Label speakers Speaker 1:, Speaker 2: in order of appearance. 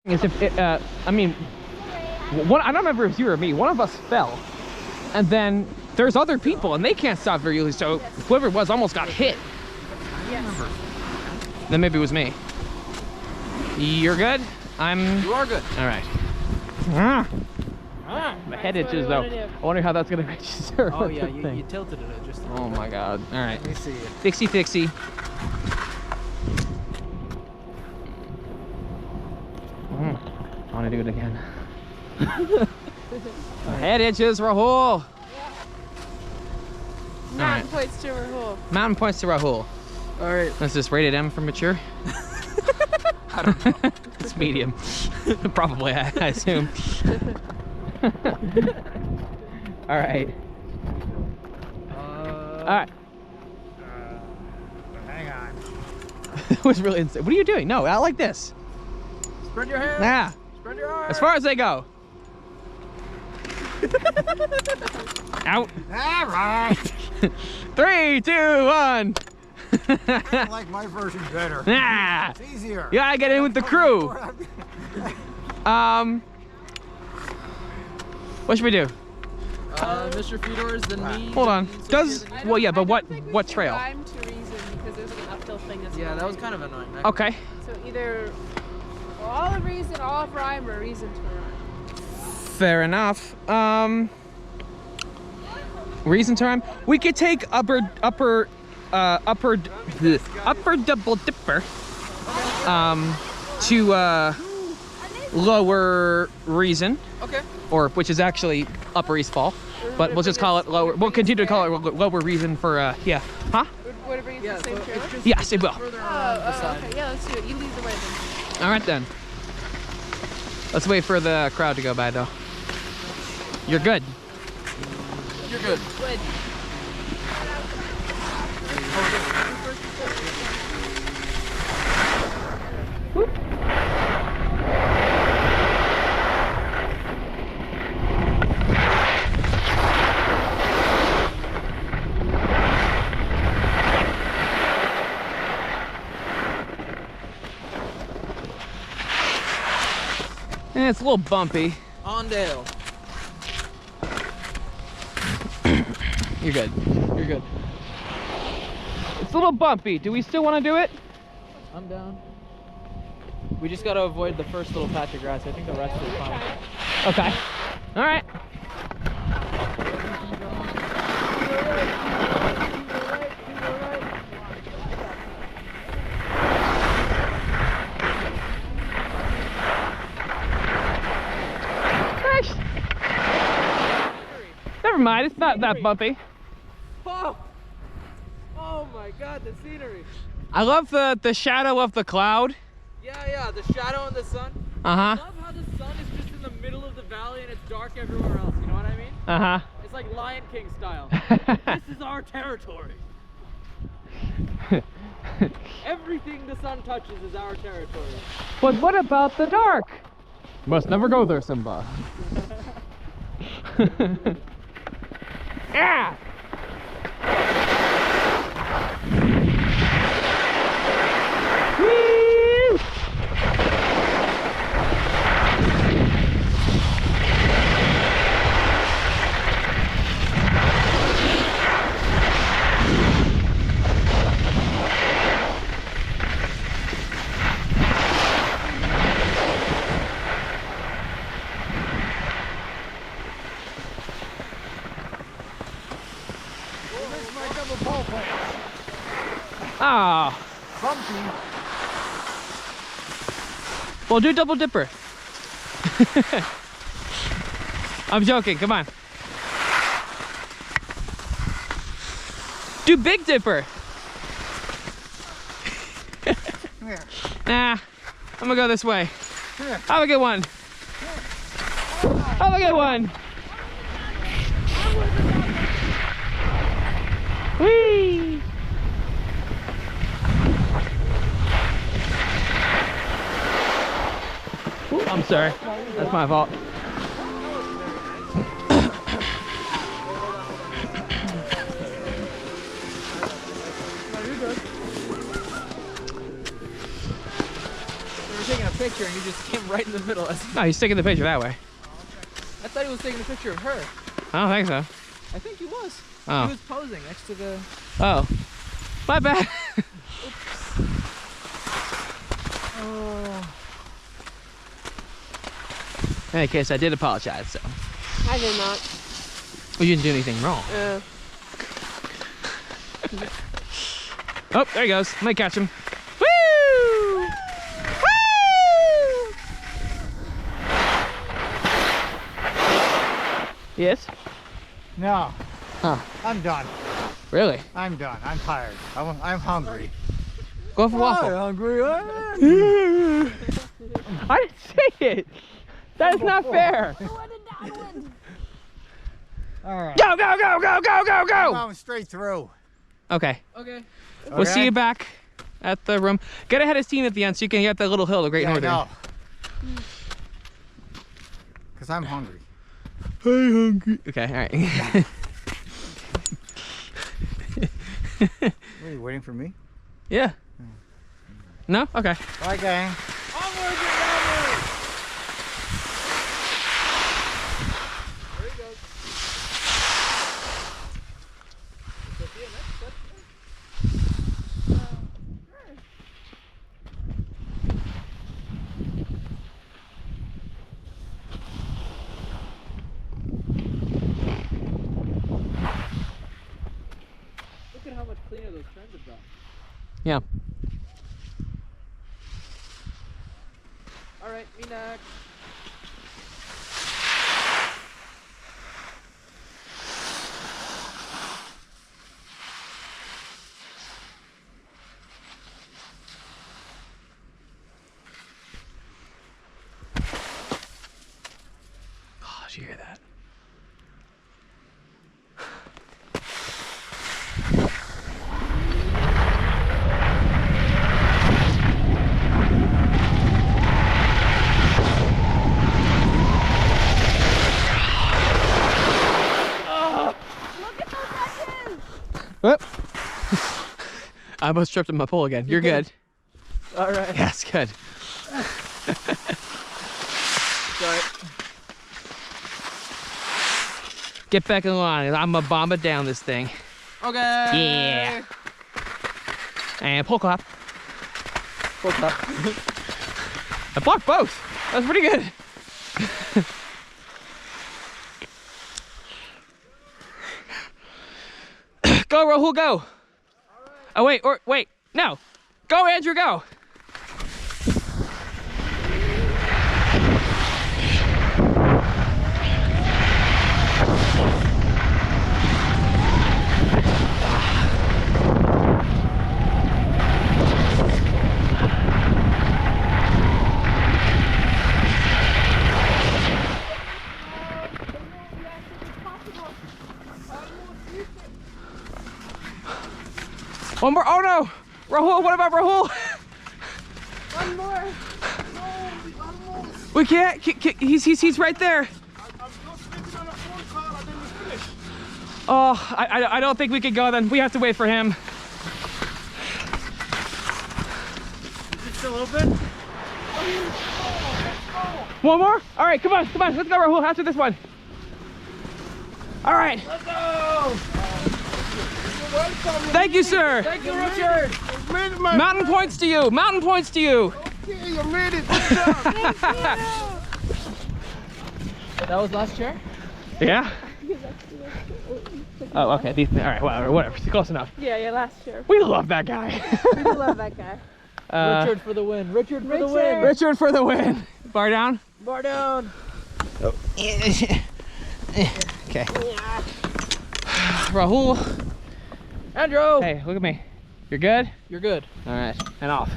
Speaker 1: Is if it, I mean, I don't remember if it was you or me. One of us fell, and then there's other people, and they can't stop very easily. So whoever it was almost got hit.
Speaker 2: Yes.
Speaker 1: Then maybe it was me. You're good.
Speaker 3: You are good.
Speaker 1: All right. My head itches though. I wonder how that's gonna register.
Speaker 3: Oh yeah, you tilted it just.
Speaker 1: Oh my god. All right.
Speaker 3: Let me see.
Speaker 1: Fixie. I want to do it again. My head itches, Rahul.
Speaker 2: Mountain points to Rahul.
Speaker 1: Mountain points to Rahul.
Speaker 3: All right.
Speaker 1: Is this rated M for mature?
Speaker 3: I don't know.
Speaker 1: It's medium. Probably, I assume. All right. All right.
Speaker 3: Hang on.
Speaker 1: That was really insane. What are you doing? No, not like this.
Speaker 3: Spread your hands.
Speaker 1: Yeah.
Speaker 3: Spread your arms.
Speaker 1: As far as they go. Out.
Speaker 3: All right.
Speaker 1: 3, 2, 1.
Speaker 3: I like my version better.
Speaker 1: Ah.
Speaker 3: It's easier.
Speaker 1: You gotta get in with the crew. What should we do?
Speaker 3: Mr. Fedor's, then me.
Speaker 1: Hold on.
Speaker 3: Sophia, then you.
Speaker 1: Well, yeah, but
Speaker 2: I don't think we
Speaker 1: what
Speaker 2: should
Speaker 1: trail?
Speaker 2: rhyme to reason because there's like an uphill thing that's
Speaker 3: Yeah, that was kind of annoying.
Speaker 1: Okay.
Speaker 2: So either all of reason, all of rhyme, or reason to rhyme.
Speaker 1: Fair enough. Reason to rhyme. We could take upper double dipper. To lower reason.
Speaker 3: Okay.
Speaker 1: Or which is actually upper East Fall, but we'll just call it lower. We'll continue to call it lower reason for yeah. Huh?
Speaker 2: Would it bring us the same trailer?
Speaker 1: Yes, it will.
Speaker 3: Further on the side.
Speaker 2: Okay, yeah, let's do it. You lead the way then.
Speaker 1: All right then. Let's wait for the crowd to go by though. You're good.
Speaker 3: You're good.
Speaker 2: Good.
Speaker 1: And it's a little bumpy.
Speaker 3: On Dale.
Speaker 1: You're good. You're good. It's a little bumpy. Do we still want to do it?
Speaker 3: I'm down. We just gotta avoid the first little patch of grass. I think the rest is fine.
Speaker 1: Okay. All right. Never mind. It's not that bumpy.
Speaker 3: Oh! Oh my god, the scenery.
Speaker 1: I love the shadow of the cloud.
Speaker 3: Yeah, the shadow and the sun.
Speaker 1: Uh-huh.
Speaker 3: I love how the sun is just in the middle of the valley and it's dark everywhere else, you know what I mean?
Speaker 1: Uh-huh.
Speaker 3: It's like Lion King style. This is our territory. Everything the sun touches is our territory.
Speaker 1: But what about the dark? Must never go there, Simba. Yeah. Woo! Ah.
Speaker 3: Bumpy.
Speaker 1: Well, do double dipper. I'm joking. Come on. Do big dipper.
Speaker 3: Come here.
Speaker 1: Nah, I'm gonna go this way.
Speaker 3: Come here.
Speaker 1: Have a good one. Have a good one. Whee! Ooh, I'm sorry. That's my fault.
Speaker 3: picture and you just came right in the middle.
Speaker 1: No, he's taking the picture that way.
Speaker 3: I thought he was taking a picture of her.
Speaker 1: I don't think so.
Speaker 3: I think he was.
Speaker 1: Oh.
Speaker 3: He was posing next to the...
Speaker 1: Oh. My bad.
Speaker 3: Oh.
Speaker 1: In any case, I did apologize, so.
Speaker 2: I did not.
Speaker 1: Well, you didn't do anything wrong.
Speaker 2: Yeah.
Speaker 1: Oh, there he goes. Let me catch him. Woo! Woo! Yes?
Speaker 4: No,
Speaker 1: Huh.
Speaker 4: I'm done.
Speaker 1: Really?
Speaker 4: I'm done. I'm tired. I'm hungry.
Speaker 1: Go for waffle.
Speaker 4: Hungry.
Speaker 1: I didn't say it. That is not fair.
Speaker 4: All right.
Speaker 1: Go, go, go, go, go, go,
Speaker 4: I'm
Speaker 1: go.
Speaker 4: going straight through.
Speaker 1: Okay.
Speaker 3: Okay.
Speaker 1: We'll see you back at the room. Get ahead of Steam at the end so you can get that little hill, the Great Northern.
Speaker 4: No. Because I'm hungry.
Speaker 1: I'm hungry. Okay, all right.
Speaker 4: Are you waiting for me?
Speaker 1: Yeah. No? Okay.
Speaker 4: Bye, gang.
Speaker 3: Onward and onward! There he goes. Sofia, look at how much cleaner those turns have gotten.
Speaker 1: Yeah.
Speaker 3: All right, me next.
Speaker 1: Oh, did you hear that? Whoop. I almost tripped on my pole again. You're good.
Speaker 3: All right.
Speaker 1: Yes, good.
Speaker 3: Sorry.
Speaker 1: Get back in line. I'm gonna bomb it down this thing.
Speaker 3: Okay.
Speaker 1: Yeah. And pull clap.
Speaker 3: Full top.
Speaker 1: I blocked both. That's pretty good. Go, Rahul, go. Oh, wait, no. Go, Andrew, go. One more. Oh no, Rahul. What about Rahul?
Speaker 2: One more.
Speaker 1: We can't. He's right there. Oh, I don't think we could go then. We have to wait for him.
Speaker 4: Is it still open?
Speaker 1: One more. All right, come on. Let's go, Rahul. After this one. All right.
Speaker 4: Let's go!
Speaker 1: Thank you, sir.
Speaker 3: Thank you, Richard.
Speaker 4: Made it, my
Speaker 1: Mountain points to you. Mountain points to you.
Speaker 4: Okay, you made it. Good job.
Speaker 3: That was last chair?
Speaker 1: Yeah. Oh, okay. All right. Whatever. Close enough.
Speaker 2: Yeah, last year.
Speaker 1: We love that guy.
Speaker 2: We love that guy.
Speaker 3: Richard for the win. Richard for the win.
Speaker 1: Richard for the win. Bar down.
Speaker 3: Bar down.
Speaker 1: Okay. Rahul.
Speaker 3: Andrew.
Speaker 1: Hey, look at me. You're good?
Speaker 3: You're good.
Speaker 1: All right. And off.